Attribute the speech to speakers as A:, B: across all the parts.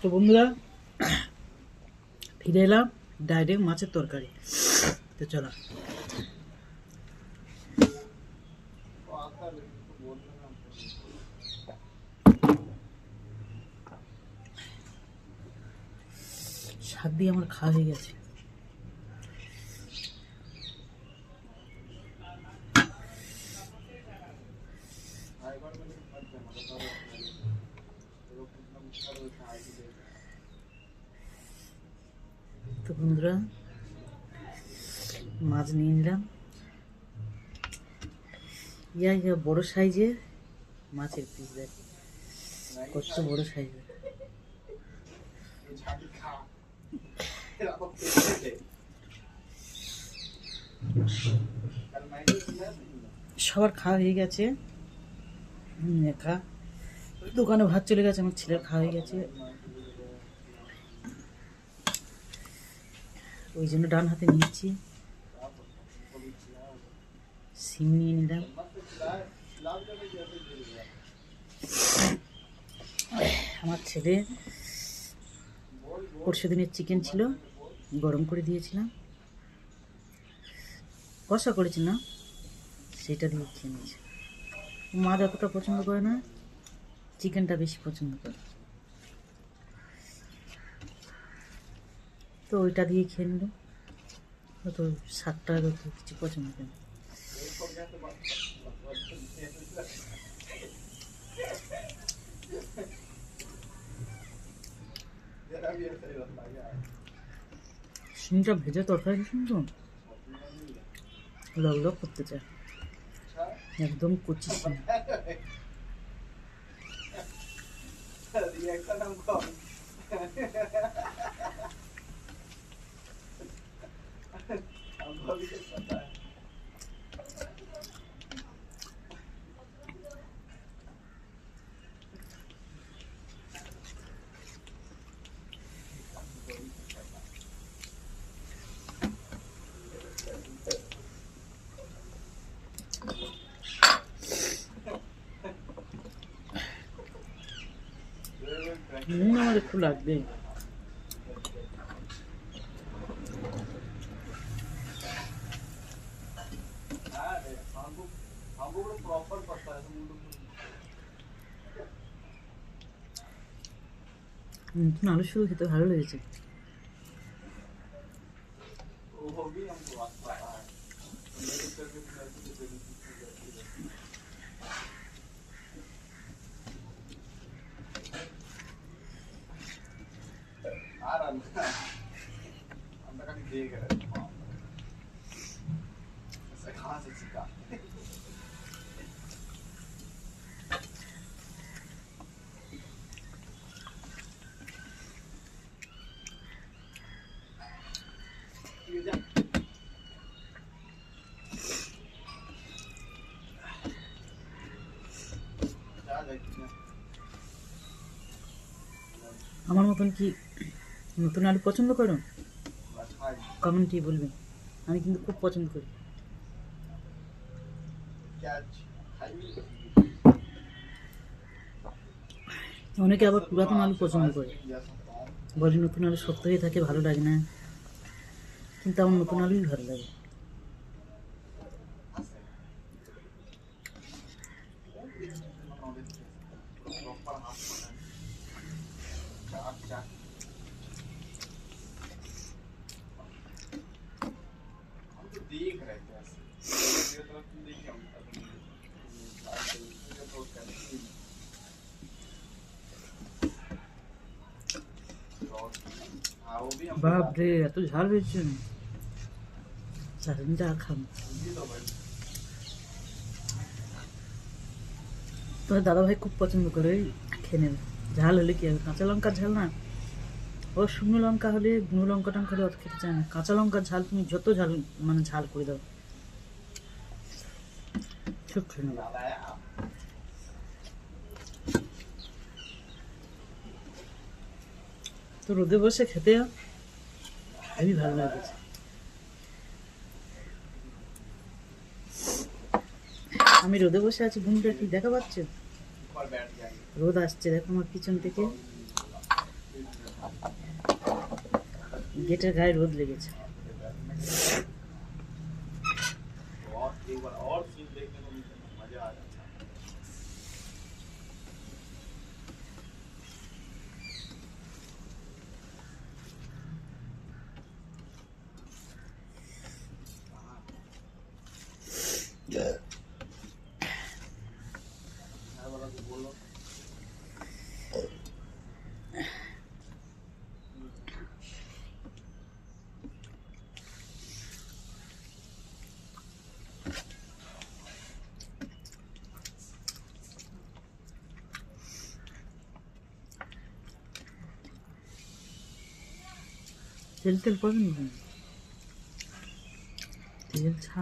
A: তো বন্ধুরা ফিরে এলাম ডাইরেক্ট মাছের তরকারি। তো চলো শাক দিয়ে আমার খাওয়া হয়ে গেছে। তো বন্ধুরা মাছ নিয়ে নিলাম, ইয়া বড় সাইজের মাছের পিস, দেখ কত বড় সাইজের। সবার খাওয়া হয়ে গেছে, একা দোকানে ভাত চলে গেছে, আমার ছেলের খাওয়া হয়ে গেছে, ওই জন্য ডান হাতে নিয়েছি। সিম নিয়ে নিলাম, আমার ছেলে পরশু দিনের চিকেন ছিল গরম করে দিয়েছিলাম, কষা করেছি না, সেটা দিয়ে খেয়ে নিয়েছে। মা যতটা পছন্দ করে না, চিকেনটা বেশি পছন্দ করে, তো ওইটা দিয়ে খেয়ে নিল। তো শাকটা কিছু পছন্দ করে না। শিমটা ভেজে তরকারি সুন্দর লগ লগ করতে চায়, একদম কচি শিম। আমার একটু লাগবে। আলু শুরু খেতে ভালো লেগেছে। আমার মতন কি নতুন আলু পছন্দ করো? কমেন্টে বলবেন, আমি কিন্তু খুব পছন্দ করি। অনেকে আবার পুরাতন আলু পছন্দ করে, বলে নতুন আলু শক্ত হয়ে থাকে, ভালো লাগে না, কিন্তু আমার নতুন আলুই ভালো লাগে। বাপ রে, এত ঝাল হয়েছে, যা খান। তোমার দাদাভাই খুব পছন্দ করে, খেয়ে নেবে। ঝাল হলে কি হবে, কাঁচা লঙ্কার ঝাল না, ও শুকনো লঙ্কা হলে, গুঁড়ো লঙ্কা টঙ্কা হলে অত খেতে চায় না। কাঁচা লঙ্কার ঝাল তুমি যত ঝাল মানে ঝাল করে দাও, সব খেয়ে নেবে। তো রোদে বসে খেতে হেবি ভালো লাগছে। আমি রোদে বসে আছি, ঘুমটা কি দেখা পাচ্ছে? রোদ আসছে দেখো আমার পিছন থেকে। गेटेर गाয়ে রোদ লেগেছে। তেল তেল করবেন না, তেল ছা।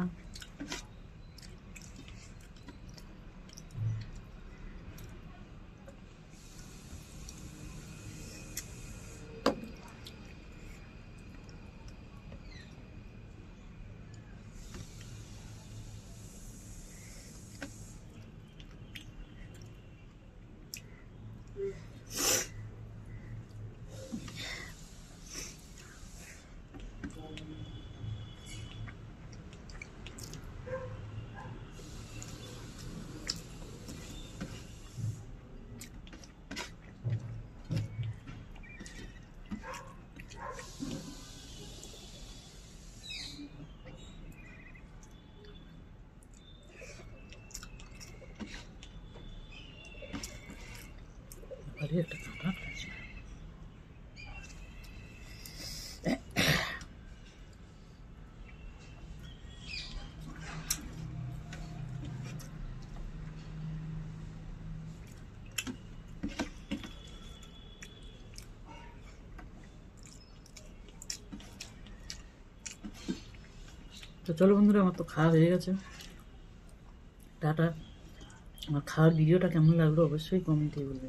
A: আরে একটা কাঁটা আছে। তো চলো বন্ধুরা, আমার তো খাওয়া হয়ে গেছে। টাটা। আমার খাওয়ার ভিডিওটা কেমন লাগলো অবশ্যই কমেন্টে বলবে।